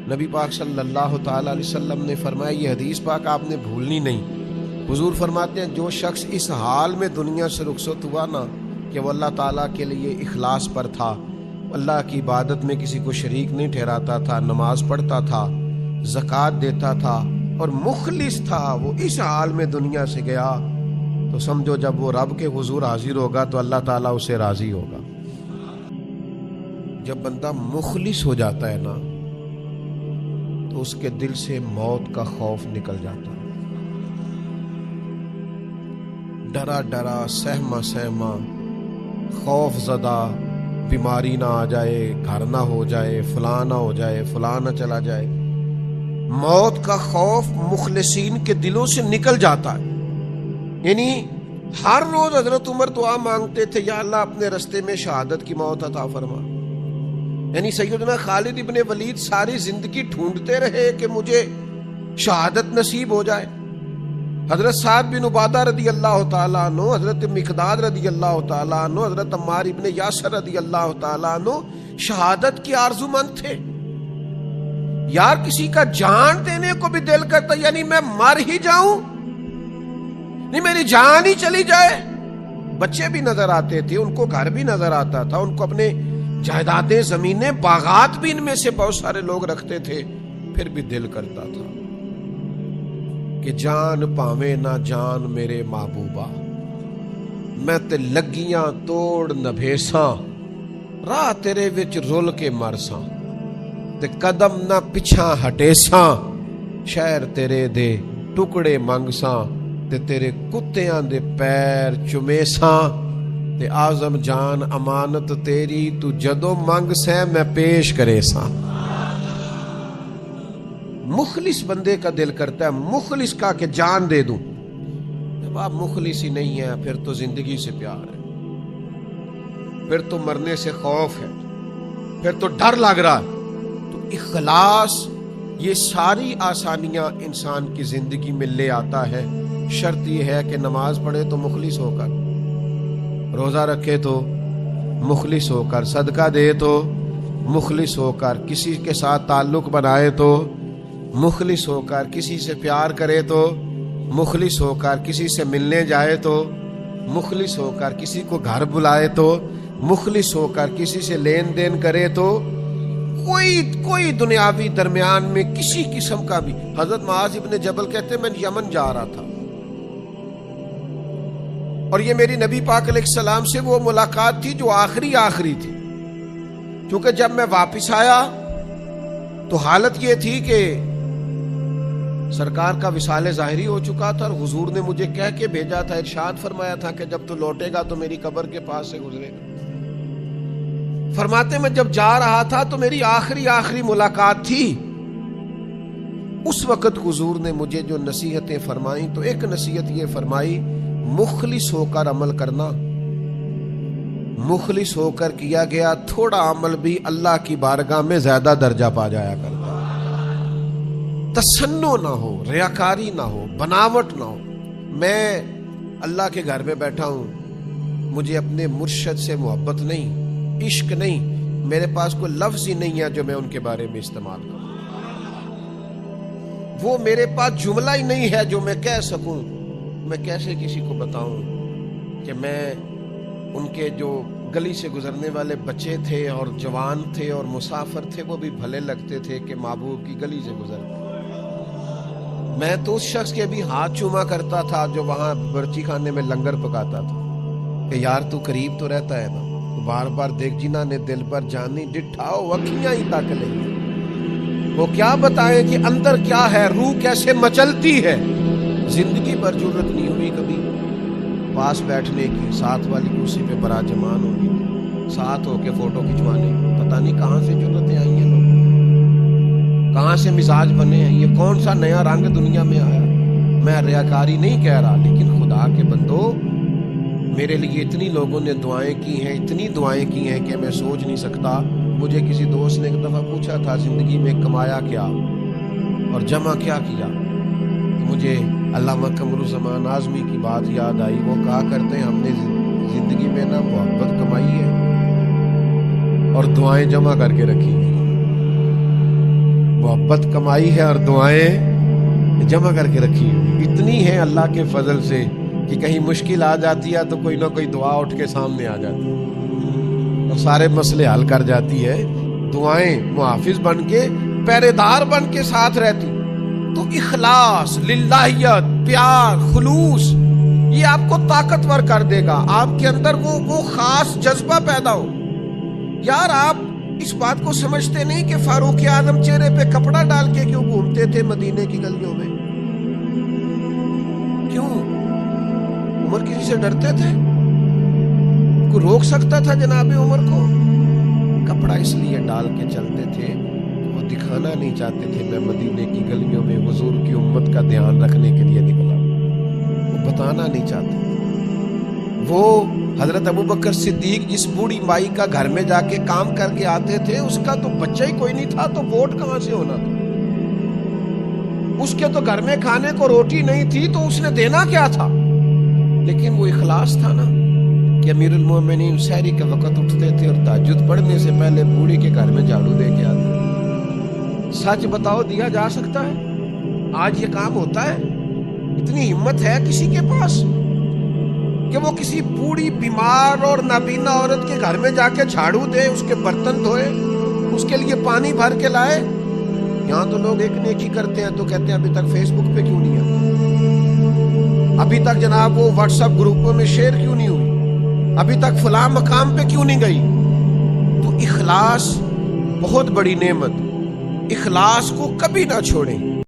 نبی پاک صلی اللہ تعالی علیہ وسلم نے فرمایا، یہ حدیث پاک آپ نے بھولنی نہیں۔ حضور فرماتے ہیں جو شخص اس حال میں دنیا سے رخصت ہوا نا کہ وہ اللہ تعالیٰ کے لیے اخلاص پر تھا، اللہ کی عبادت میں کسی کو شریک نہیں ٹھہراتا تھا، نماز پڑھتا تھا، زکوٰۃ دیتا تھا اور مخلص تھا، وہ اس حال میں دنیا سے گیا، تو سمجھو جب وہ رب کے حضور حاضر ہوگا تو اللہ تعالیٰ اسے راضی ہوگا۔ جب بندہ مخلص ہو جاتا ہے نا تو اس کے دل سے موت کا خوف نکل جاتا ہے، ڈرا ڈرا سہما سہما، خوف زدہ، بیماری نہ آ جائے، گھر نہ ہو جائے، فلاں نہ ہو جائے، فلاں نہ چلا جائے، موت کا خوف مخلصین کے دلوں سے نکل جاتا ہے۔ یعنی ہر روز حضرت عمر دعا مانگتے تھے، یا اللہ اپنے رستے میں شہادت کی موت عطا فرما۔ یعنی سیدنا خالد ابن ولید ساری زندگی ڈھونڈتے رہے کہ مجھے شہادت نصیب ہو جائے۔ حضرت سعد بن عبادہ رضی اللہ تعالیٰ عنہ، حضرت مقداد رضی اللہ تعالیٰ عنہ، حضرت عمار ابن یاسر رضی اللہ تعالیٰ عنہ شہادت کی آرزو مند تھے۔ یار کسی کا جان دینے کو بھی دل کرتا، یعنی میں مر ہی جاؤں، نہیں میری جان ہی چلی جائے۔ بچے بھی نظر آتے تھے، ان کو گھر بھی نظر آتا تھا، ان کو اپنے جائیدادیں، زمینیں، باغات بھی ان میں سے بہت سارے لوگ رکھتے تھے، پھر بھی دل کرتا تھا کہ جان پاویں نہ جان میرے محبوبہ، میں تے لگیاں توڑ نبھیساں، راہ تیرے وچ رول کے مرساں، تے قدم نہ پچھاں ہٹیساں، شہر تیرے دے ٹکڑے منگساں، تے تیرے کتیاں دے پیر چمیساں، تے آزم جان امانت تیری، تو جدو منگ سے میں پیش کرے ساں۔ مخلص بندے کا دل کرتا ہے مخلص کا کہ جان دے دوں۔ جب آپ مخلص ہی نہیں ہیں پھر تو زندگی سے پیار ہے، پھر تو مرنے سے خوف ہے، پھر تو ڈر لگ رہا ہے۔ تو اخلاص یہ ساری آسانیاں انسان کی زندگی میں لے آتا ہے۔ شرط یہ ہے کہ نماز پڑھے تو مخلص ہو کر، روزہ رکھے تو مخلص ہو کر، صدقہ دے تو مخلص ہو کر، کسی کے ساتھ تعلق بنائے تو مخلص ہو کر، کسی سے پیار کرے تو مخلص ہو کر، کسی سے ملنے جائے تو مخلص ہو کر، کسی کو گھر بلائے تو مخلص ہو کر، کسی سے لین دین کرے تو کوئی دنیاوی درمیان میں کسی قسم کا بھی۔ حضرت معاذ ابن جبل کہتے ہیں میں یمن جا رہا تھا اور یہ میری نبی پاک علیہ السلام سے وہ ملاقات تھی جو آخری تھی، کیونکہ جب میں واپس آیا تو حالت یہ تھی کہ سرکار کا وصال ظاہری ہو چکا تھا، اور حضور نے مجھے کہہ کے بھیجا تھا، ارشاد فرمایا تھا کہ جب تو لوٹے گا تو میری قبر کے پاس سے گزرے گا۔ فرماتے میں جب جا رہا تھا تو میری آخری ملاقات تھی، اس وقت حضور نے مجھے جو نصیحتیں فرمائیں تو ایک نصیحت یہ فرمائی، مخلص ہو کر عمل کرنا۔ مخلص ہو کر کیا گیا تھوڑا عمل بھی اللہ کی بارگاہ میں زیادہ درجہ پا جایا کرتا ہے۔ تسنع نہ ہو، ریاکاری نہ ہو، بناوٹ نہ ہو۔ میں اللہ کے گھر میں بیٹھا ہوں، مجھے اپنے مرشد سے محبت نہیں، عشق نہیں، میرے پاس کوئی لفظ ہی نہیں ہے جو میں ان کے بارے میں استعمال کروں، وہ میرے پاس جملہ ہی نہیں ہے جو میں کہہ سکوں۔ میں کیسے کسی کو بتاؤں کہ میں ان کے جو گلی سے گزرنے والے بچے تھے اور جوان تھے اور مسافر تھے، وہ بھی بھلے لگتے تھے کہ محبوب کی گلی سے گزرتے۔ میں تو اس شخص کے بھی ہاتھ چوما کرتا تھا جو وہاں برچی خانے میں لنگر پکاتا تھا کہ یار تو قریب تو رہتا ہے نا، بار بار دیکھ جنہ نے دل پر جانی ڈٹھاؤ اکھیاں ہی تک لیں، وہ کیا بتائیں کہ اندر کیا ہے، روح کیسے مچلتی ہے۔ زندگی پر ضرورت نہیں ہوئی کبھی پاس بیٹھنے کی، ساتھ والی کرسی پہ براجمان ہونے کی، ساتھ ہو کے فوٹو کھنچوانے کی۔ پتہ نہیں کہاں سے ضرورتیں آئی ہیں لوگ، کہاں سے مزاج بنے ہیں، یہ کون سا نیا رنگ دنیا میں آیا۔ میں ریاکاری نہیں کہہ رہا، لیکن خدا کے بندو میرے لیے اتنی لوگوں نے دعائیں کی ہیں، اتنی دعائیں کی ہیں کہ میں سوچ نہیں سکتا۔ مجھے کسی دوست نے ایک دفعہ پوچھا تھا زندگی میں کمایا کیا اور جمع کیا کیا، تو مجھے علامہ قمر الزمان اعظمی کی بات یاد آئی۔ وہ کہا کرتے ہیں ہم نے زندگی میں نا محبت کمائی ہے اور دعائیں جمع کر کے رکھی ہیں۔ محبت محبت کمائی ہے اور دعائیں جمع کر کے رکھی ہوئی اتنی ہیں اللہ کے فضل سے کہ کہیں مشکل آ جاتی ہے تو کوئی نہ کوئی دعا اٹھ کے سامنے آ جاتی ہے اور سارے مسئلے حل کر جاتی ہے. دعائیں محافظ بن کے پہرے دار بن کے ساتھ رہتی. تو اخلاص، للہیت، پیار، خلوص یہ آپ کو طاقتور کر دے گا. آپ کے اندر وہ خاص جذبہ پیدا ہو. یار آپ اس بات کو سمجھتے نہیں کہ فاروق اعظم چہرے پہ کپڑا ڈال کے کیوں گھومتے تھے مدینے کی گلیوں میں؟ کیوں؟ عمر کسی سے ڈرتے تھے؟ کوئی روک سکتا تھا جناب عمر کو؟ کپڑا اس لیے ڈال کے چلتے تھے کہ وہ دکھانا نہیں چاہتے تھے میں مدینے کی گلیوں میں حضور کی امت کا دھیان رکھنے کے لیے نکلا. وہ بتانا نہیں چاہتے. وہ حضرت ابوبکر صدیق جس بوڑھی مائی کا گھر میں جا کے کام کر کے آتے تھے اس کا تو بچہ ہی کوئی نہیں تھا تو ووٹ کہاں سے ہونا تھا؟ اس کے تو گھر میں کھانے کو روٹی نہیں تھی تو اس نے دینا کیا تھا؟ لیکن وہ اخلاص تھا نا کہ امیر المومنین سحری کے وقت اٹھتے تھے اور تہجد پڑھنے سے پہلے بوڑھی کے گھر میں جھاڑو دے کے آتے. سچ بتاؤ دیا جا سکتا ہے؟ آج یہ کام ہوتا ہے؟ اتنی ہمت ہے کسی کے پاس کہ وہ کسی بوڑھی بیمار اور نابینا عورت کے گھر میں جا کے جھاڑو دے، اس کے برتن دھوئے، اس کے لیے پانی بھر کے لائے؟ یہاں تو لوگ ایک نیکی کرتے ہیں تو کہتے ہیں ابھی تک فیس بک پہ کیوں نہیں ہے؟ ابھی تک جناب وہ واٹس ایپ گروپوں میں شیئر کیوں نہیں ہوئی؟ ابھی تک فلاں مقام پہ کیوں نہیں گئی؟ تو اخلاص بہت بڑی نعمت. اخلاص کو کبھی نہ چھوڑیں.